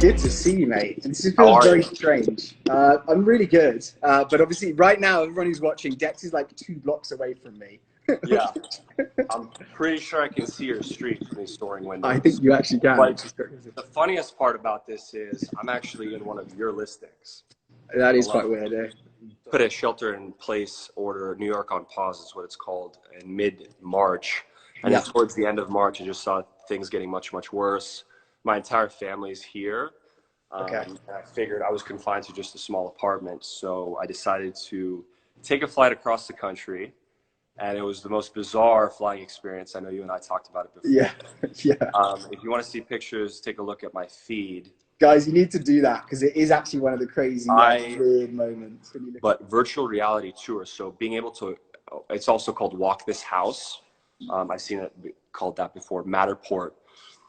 Good to see you, mate. This How feels are very you? strange. I'm really good, but obviously right now, everyone who's watching, Dex is like 2 blocks away from me. Yeah, I'm pretty sure I can see your street from these storing I think windows. you actually can, which But is crazy. the funniest part about this is I'm actually in one of your listings. That is quite Hello. weird, eh? Put a shelter-in-place order, New York on pause is what it's called, in mid-March. And then towards the end of March, I just saw things getting much, much worse. My entire family's here. Okay. And I figured I was confined to just a small apartment. So I decided to take a flight across the country. And it was the most bizarre flying experience. I know you and I talked about it before. Yeah, yeah. If you want to see pictures, take a look at my feed. Guys, you need to do that because it is actually one of the crazy, weird moments. When you look But virtual reality tours, so being able to, it's also called Walk This House. I've seen it called that before, Matterport.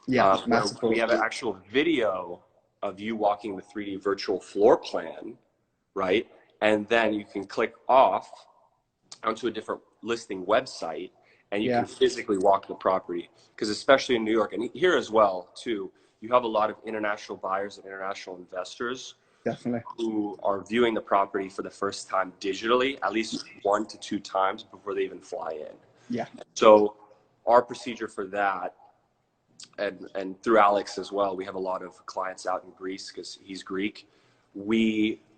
Yeah, we have an actual video of you walking the 3D virtual floor plan, right? And then you can click off onto a different listing website and you can physically walk the property. Because especially in New York and here as well too, you have a lot of international buyers and international investors who are viewing the property for the first time digitally, at least 1 to 2 times before they even fly in. Yeah. So our procedure for that, and through Alex as well, we have a lot of clients out in Greece because he's Greek.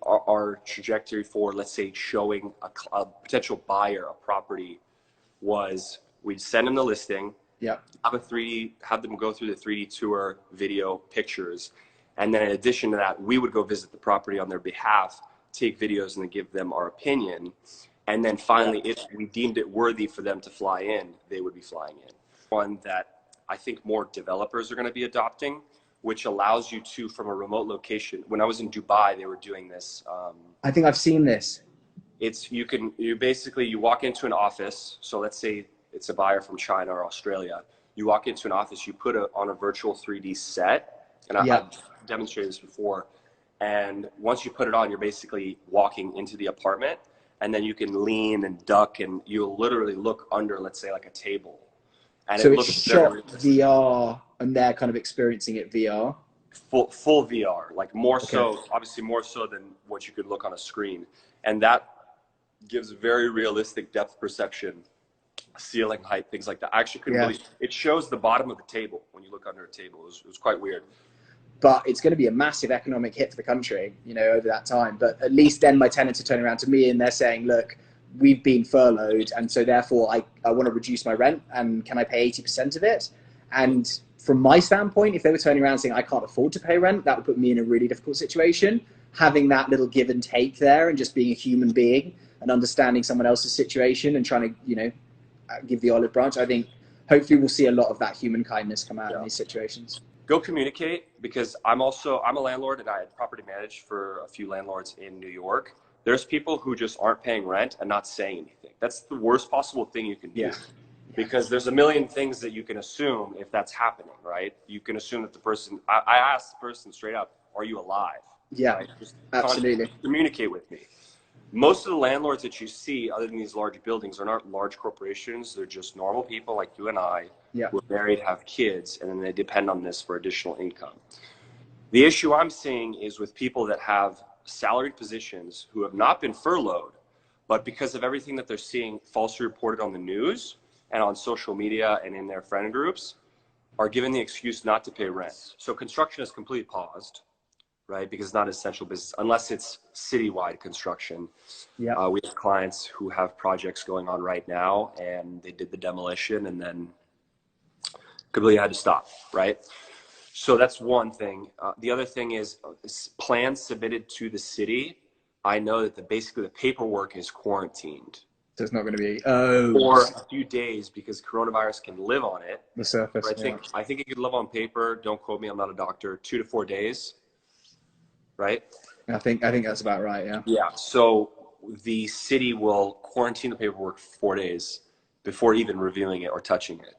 Our trajectory for, let's say, showing a potential buyer a property was we'd send them the listing, have them go through the 3D tour, video, pictures, and then in addition to that, we would go visit the property on their behalf, take videos, and then give them our opinion. And then finally, if we deemed it worthy for them to fly in, they would be flying in. One that I think more developers are going to be adopting, which allows you to, from a remote location. When I was in Dubai, they were doing this. I think I've seen this. You basically walk into an office. So let's say it's a buyer from China or Australia. You walk into an office, you put on a virtual 3D set, and I've demonstrated this before. And once you put it on, you're basically walking into the apartment, and then you can lean and duck, and you'll literally look under, let's say, like a table. And so it it's looks shot VR, and they're kind of experiencing it VR. Full VR, like more so, obviously more so than what you could look on a screen, and that gives very realistic depth perception, ceiling height, things like that. I actually couldn't believe it. Shows the bottom of the table when you look under a table. It was quite weird. But it's going to be a massive economic hit for the country, you know, over that time. But at least then my tenants are turning around to me and they're saying, look, we've been furloughed, and so therefore I want to reduce my rent, and can I pay 80% of it? And from my standpoint, if they were turning around saying I can't afford to pay rent, that would put me in a really difficult situation. Having that little give and take there, and just being a human being and understanding someone else's situation and trying to, you know, give the olive branch, I think hopefully we'll see a lot of that human kindness come out in these situations. Go communicate, because I'm a landlord, and I had property managed for a few landlords in New York. There's people who just aren't paying rent and not saying anything. That's the worst possible thing you can do. Because there's a million things that you can assume if that's happening, right? You can assume that the person, I asked the person straight up, are you alive? Yeah, right? Just absolutely. Communicate with me. Most of the landlords that you see, other than these large buildings, are not large corporations. They're just normal people like you and I who are married, have kids, and then they depend on this for additional income. The issue I'm seeing is with people that have salaried positions who have not been furloughed, but because of everything that they're seeing falsely reported on the news and on social media and in their friend groups, are given the excuse not to pay rent. So construction is completely paused, right? Because it's not essential business, unless it's citywide construction. We have clients who have projects going on right now, and they did the demolition and then completely had to stop, right? So that's one thing. The other thing is plans submitted to the city. I know that basically the paperwork is quarantined. So it's not going to be for a few days, because coronavirus can live on it. The surface. I think it could live on paper. Don't quote me. I'm not a doctor. 2 to 4 days. Right. I think that's about right. Yeah. Yeah. So the city will quarantine the paperwork for 4 days before even reviewing it or touching it.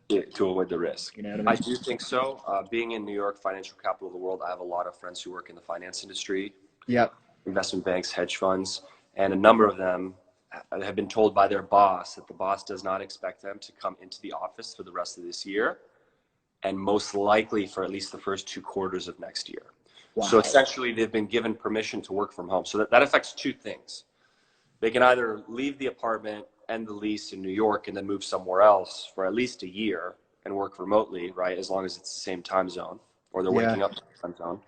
To avoid the risk. You know what I mean? I do think so. Being in New York, financial capital of the world, I have a lot of friends who work in the finance industry. Investment banks, hedge funds, and a number of them have been told by their boss that the boss does not expect them to come into the office for the rest of this year. and most likely for at least the first 2 quarters of next year. Wow. So essentially they've been given permission to work from home. So that affects 2 things. They can either leave the apartment and the lease in New York and then move somewhere else for at least a year and work remotely, right? As long as it's the same time zone, or they're waking up in the time zone.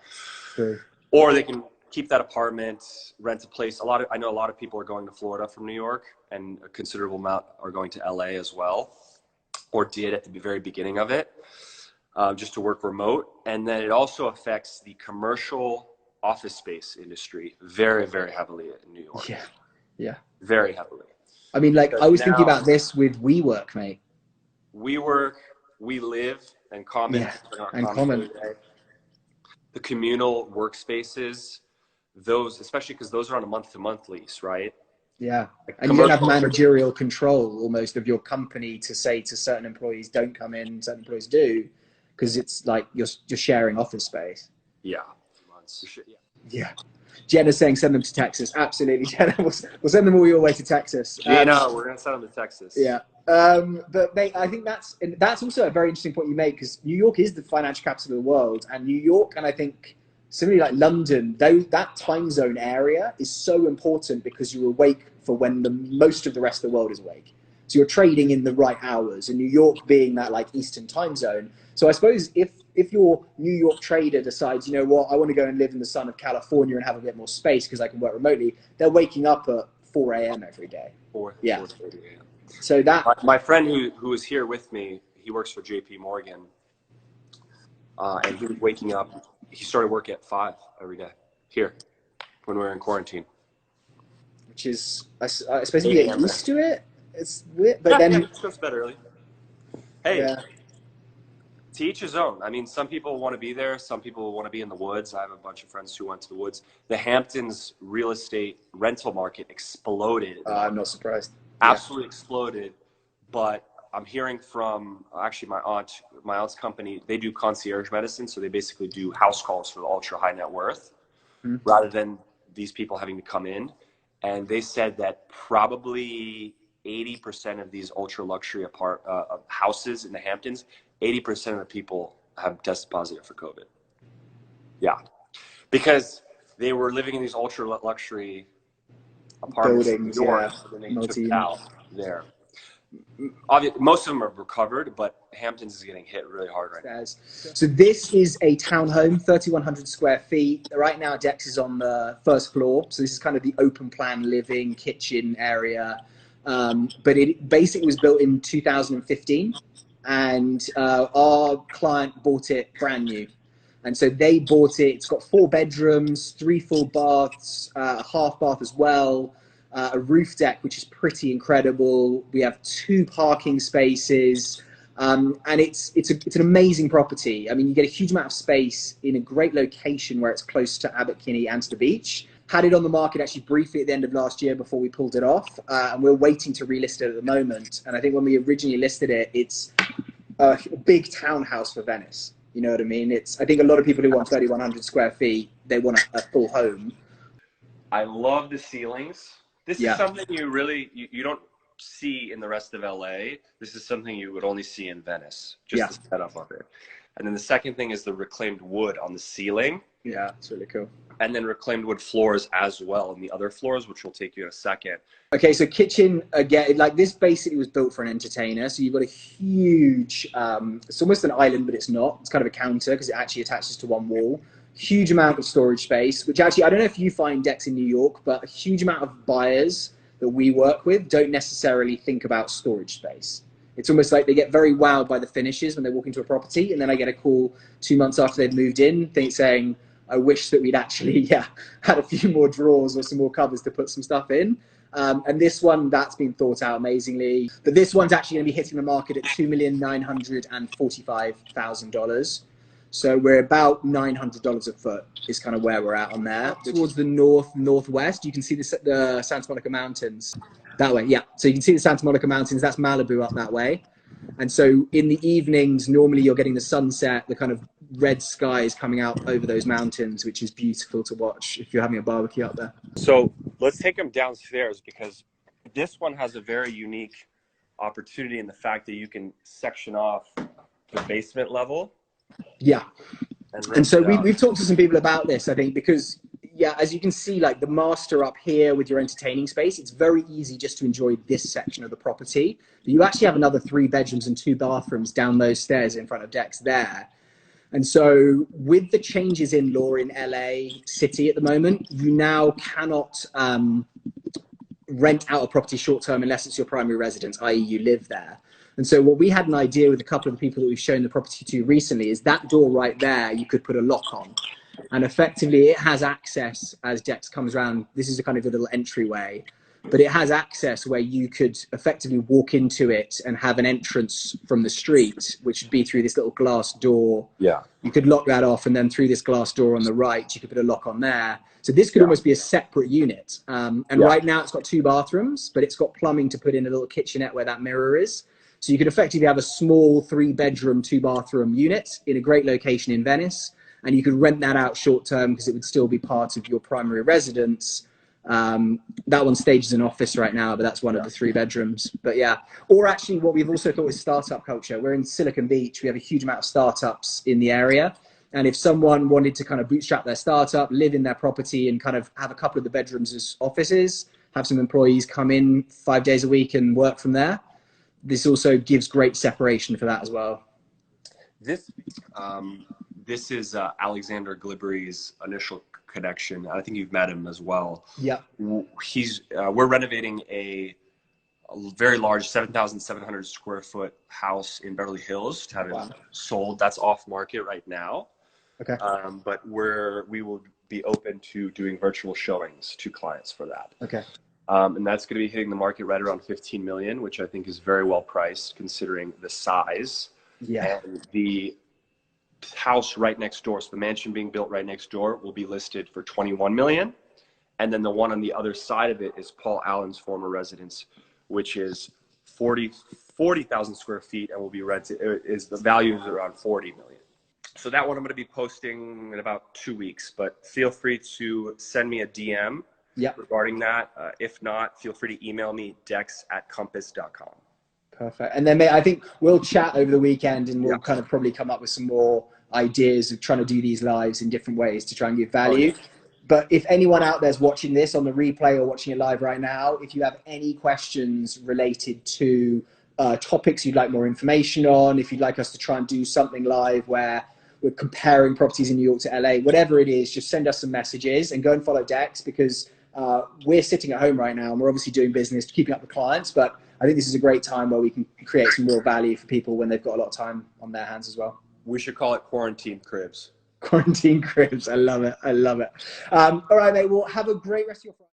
True. Or they can keep that apartment, rent a place. I know a lot of people are going to Florida from New York, and a considerable amount are going to LA as well, or did at the very beginning of it, just to work remote. And then it also affects the commercial office space industry very, very heavily in New York. Yeah. Yeah. Very heavily. I mean, like, Because I was now, thinking about this with WeWork, mate. WeWork, We Live, and Common. Yeah, and Common. The communal workspaces, those, especially because those are on a month-to-month lease, right? Yeah. And you don't have managerial control almost of your company to say to certain employees, don't come in, certain employees do, because it's like you're just sharing office space. Yeah. Yeah. Jenna's saying send them to Texas. Absolutely, Jenna. We'll send them all your way to Texas. We're going to send them to Texas. Yeah. But mate, I think that's also a very interesting point you make, because New York is the financial capital of the world, and New York, and I think similarly like London, that time zone area is so important because you're awake for when the most of the rest of the world is awake. So you're trading in the right hours, and New York being that like Eastern time zone. So I suppose if your New York trader decides, you know what, I want to go and live in the sun of California and have a bit more space because I can work remotely, they're waking up at 4 a.m. every day. 4:30 a.m. So that my friend who is here with me, he works for JP Morgan, and he was waking up. He started work at 5 every day here when we were in quarantine. Which is, I suppose you get used to it. It's weird, but then it goes to bed early. Hey, to each his own. I mean, some people want to be there. Some people want to be in the woods. I have a bunch of friends who went to the woods. The Hamptons real estate rental market exploded. I'm not surprised. Absolutely exploded. But I'm hearing from actually my aunt's company. They do concierge medicine, so they basically do house calls for the ultra high net worth, rather than these people having to come in. And they said that probably 80% of these ultra luxury houses in the Hamptons, 80% of the people have tested positive for COVID. Yeah, because they were living in these ultra luxury apartments buildings, in New York, and they took it out there. Obviously, most of them have recovered, but Hamptons is getting hit really hard right now. So this is a townhome, 3,100 square feet. Right now, Dex is on the first floor. So this is kind of the open plan living kitchen area. But it basically was built in 2015. And our client bought it brand new. And so they bought it. It's got 4 bedrooms, 3 full baths, a half bath as well. A roof deck, which is pretty incredible. We have 2 parking spaces, and it's an amazing property. I mean, you get a huge amount of space in a great location where it's close to Abbot Kinney and to the beach. Had it on the market actually briefly at the end of last year before we pulled it off, and we're waiting to relist it at the moment. And I think when we originally listed it, it's a big townhouse for Venice. You know what I mean? I think a lot of people who want 3,100 square feet, they want a full home. I love the ceilings. This is something you don't see in the rest of LA. This is something you would only see in Venice, just the setup of it. And then the second thing is the reclaimed wood on the ceiling. Yeah, it's really cool. And then reclaimed wood floors as well on the other floors, which will take you in a second. Okay, so kitchen, again, like this basically was built for an entertainer. So you've got a huge, it's almost an island, but it's not. It's kind of a counter because it actually attaches to one wall. Huge amount of storage space, which actually, I don't know if you find Dex in New York, but a huge amount of buyers that we work with don't necessarily think about storage space. It's almost like they get very wowed by the finishes when they walk into a property, and then I get a call 2 months after they've moved in saying, I wish that we'd actually had a few more drawers or some more cupboards to put some stuff in. And this one, that's been thought out amazingly. But this one's actually going to be hitting the market at $2,945,000. So we're about $900 a foot is kind of where we're at on there. Towards the northwest, you can see the Santa Monica Mountains that way. Yeah, so you can see the Santa Monica Mountains. That's Malibu up that way. And so in the evenings, normally you're getting the sunset, the kind of red skies coming out over those mountains, which is beautiful to watch if you're having a barbecue up there. So let's take them downstairs, because this one has a very unique opportunity in the fact that you can section off the basement level. Yeah. And so we've talked to some people about this, I think, because, yeah, as you can see, like the master up here with your entertaining space, it's very easy just to enjoy this section of the property. But you actually have another 3 bedrooms and 2 bathrooms down those stairs in front of Dex there. And so with the changes in law in LA City at the moment, you now cannot rent out a property short-term unless it's your primary residence, i.e. you live there. And so what we had an idea with a couple of the people that we've shown the property to recently is that door right there, you could put a lock on. And effectively it has access as Dex comes around. This is a kind of a little entryway, but it has access where you could effectively walk into it and have an entrance from the street, which would be through this little glass door. Yeah. You could lock that off, and then through this glass door on the right, you could put a lock on there. So this could almost be a separate unit. Right now it's got 2 bathrooms, but it's got plumbing to put in a little kitchenette where that mirror is. So you could effectively have a small 3-bedroom, 2-bathroom unit in a great location in Venice. And you could rent that out short term because it would still be part of your primary residence. That one staged as an office right now, but that's one of the 3 bedrooms. But yeah, or actually what we've also thought is startup culture. We're in Silicon Beach. We have a huge amount of startups in the area. And if someone wanted to kind of bootstrap their startup, live in their property and kind of have a couple of the bedrooms as offices, have some employees come in 5 days a week and work from there, this also gives great separation for that as well. This is Alexander Glibbery's initial connection. I think you've met him as well. Yeah. We're renovating a very large 7,700 square foot house in Beverly Hills to have it sold. That's off market right now. Okay. But we will be open to doing virtual showings to clients for that. Okay. And that's going to be hitting the market right around 15 million, which I think is very well priced considering the size. Yeah. And the house right next door, so the mansion being built right next door, will be listed for 21 million. And then the one on the other side of it is Paul Allen's former residence, which is 40,000 square feet and will be rented. The value is around 40 million. So that one I'm going to be posting in about 2 weeks, but feel free to send me a DM regarding that. If not, feel free to email me, dex@compass.com. Perfect. And then I think we'll chat over the weekend and we'll kind of probably come up with some more ideas of trying to do these lives in different ways to try and give value. But if anyone out there's watching this on the replay or watching it live right now, if you have any questions related to topics you'd like more information on, if you'd like us to try and do something live where we're comparing properties in New York to LA, whatever it is, just send us some messages and go and follow Dex, because we're sitting at home right now and we're obviously doing business, keeping up with clients, but I think this is a great time where we can create some real value for people when they've got a lot of time on their hands as well. We should call it quarantine cribs. Quarantine cribs. I love it. I love it. All right, mate. Well, have a great rest of your Friday.